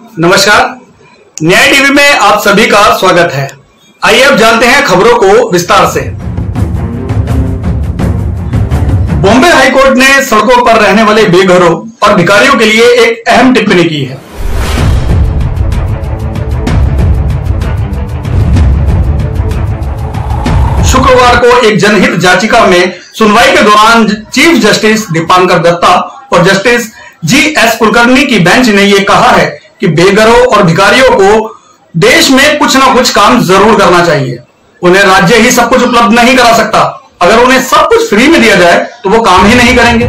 नमस्कार, न्याय टीवी में आप सभी का स्वागत है। आइए अब जानते हैं खबरों को विस्तार से। बॉम्बे हाईकोर्ट ने सड़कों पर रहने वाले बेघरों और भिखारियों के लिए एक अहम टिप्पणी की है। शुक्रवार को एक जनहित याचिका में सुनवाई के दौरान चीफ जस्टिस दीपांकर दत्ता और जस्टिस जी.एस. कुलकर्णी की बेंच ने यह कहा है कि बेघरों और भिखारियों को देश में कुछ ना कुछ काम जरूर करना चाहिए। उन्हें राज्य ही सब कुछ उपलब्ध नहीं करा सकता। अगर उन्हें सब कुछ फ्री में दिया जाए तो वो काम ही नहीं करेंगे।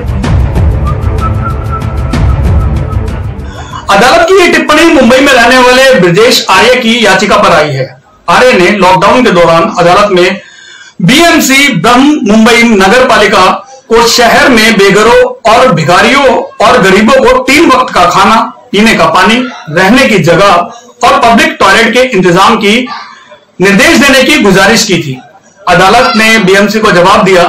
अदालत की यह टिप्पणी मुंबई में रहने वाले ब्रजेश आर्य की याचिका पर आई है। आर्य ने लॉकडाउन के दौरान अदालत में बीएमसी ब्रह्म मुंबई नगर पालिका को शहर में बेघरों और भिखारियों और गरीबों को 3 वक्त का खाना, पीने का पानी, रहने की जगह और पब्लिक टॉयलेट के इंतजाम की निर्देश देने की गुजारिश की थी। अदालत ने बीएमसी को जवाब दिया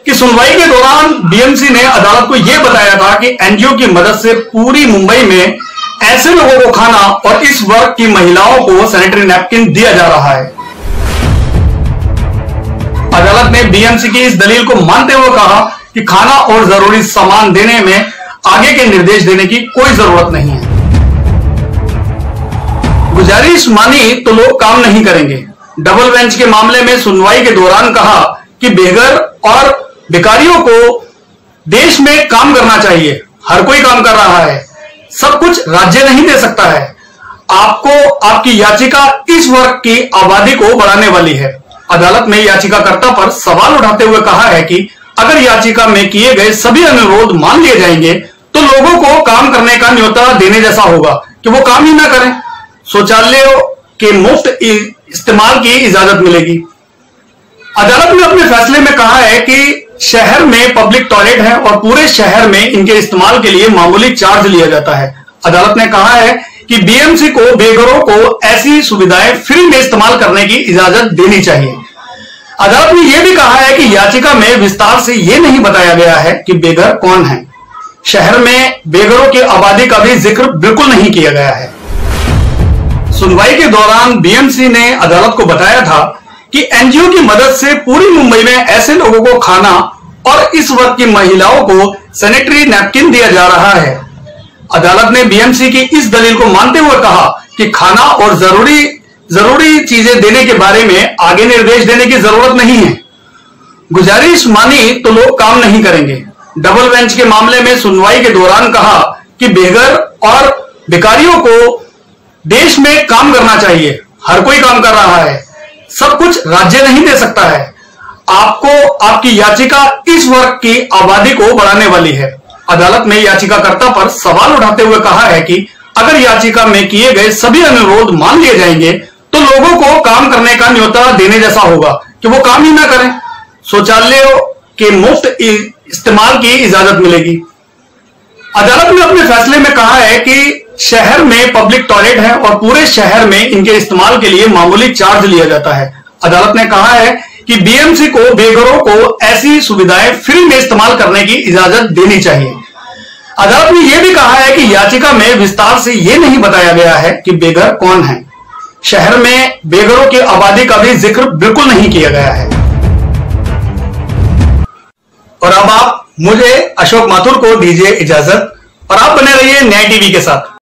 कि सुनवाई के दौरान बीएमसी ने अदालत को यह बताया था कि एनजीओ की मदद से पूरी मुंबई में ऐसे लोगों को खाना और इस वर्ग की महिलाओं को सैनिटरी नैपकिन दिया जा रहा है। अदालत ने बीएमसी की इस दलील को मानते हुए कहा कि खाना और जरूरी सामान देने में आगे के निर्देश देने की कोई जरूरत नहीं है। गुजारिश मानी तो लोग काम नहीं करेंगे। डबल बेंच के मामले में सुनवाई के दौरान कहा कि बेघर और भिखारियों को देश में काम करना चाहिए। हर कोई काम कर रहा है, सब कुछ राज्य नहीं दे सकता है। आपको आपकी याचिका इस वर्ग की आबादी को बढ़ाने वाली है। अदालत ने याचिकाकर्ता पर सवाल उठाते हुए कहा है कि अगर याचिका में किए गए सभी अनुरोध मान लिए जाएंगे तो लोगों को काम करने का न्योता देने जैसा होगा कि वो काम ही ना करें। शौचालयों के मुफ्त इस्तेमाल की इजाजत मिलेगी। अदालत ने अपने फैसले में कहा है कि शहर में पब्लिक टॉयलेट है और पूरे शहर में इनके इस्तेमाल के लिए मामूली चार्ज लिया जाता है। अदालत ने कहा है कि बीएमसी को बेघरों को ऐसी सुविधाएं फ्री में इस्तेमाल करने की इजाजत देनी चाहिए। अदालत ने यह भी कहा है कि याचिका में विस्तार से यह नहीं बताया गया है कि बेघर कौन है। शहर में बेघरों की आबादी का भी जिक्र बिल्कुल नहीं किया गया है। सुनवाई के दौरान बीएमसी ने अदालत को बताया था कि एनजीओ की मदद से पूरी मुंबई में ऐसे लोगों को खाना और इस वर्ग की महिलाओं को सैनिटरी नैपकिन दिया जा रहा है। अदालत ने बीएमसी की इस दलील को मानते हुए कहा कि खाना और जरूरी चीजें देने के बारे में आगे निर्देश देने की जरूरत नहीं है। गुजारिश मानी तो लोग काम नहीं करेंगे। डबल बेंच के मामले में सुनवाई के दौरान कहा कि बेघर और भिखारियों को देश में काम करना चाहिए। हर कोई काम कर रहा है, सब कुछ राज्य नहीं दे सकता है। आपको आपकी याचिका इस वर्ग की आबादी को बढ़ाने वाली है। अदालत ने याचिकाकर्ता पर सवाल उठाते हुए कहा है कि अगर याचिका में किए गए सभी अनुरोध मान लिए जाएंगे तो लोगों को काम करने का न्योता देने जैसा होगा कि वो काम ही ना करें। शौचालयों के मुफ्त इस्तेमाल की इजाजत मिलेगी। अदालत ने अपने फैसले में कहा है कि शहर में पब्लिक टॉयलेट है और पूरे शहर में इनके इस्तेमाल के लिए मामूली चार्ज लिया जाता है। अदालत ने कहा है कि बीएमसी को बेघरों को ऐसी सुविधाएं फ्री में इस्तेमाल करने की इजाजत देनी चाहिए। अदालत ने यह भी कहा है कि याचिका में विस्तार से यह नहीं बताया गया है कि बेघर कौन है। शहर में बेघरों की आबादी का भी जिक्र बिल्कुल नहीं किया गया है। और अब आप मुझे अशोक माथुर को दीजिए इजाजत और आप बने रहिए न्याय टीवी के साथ।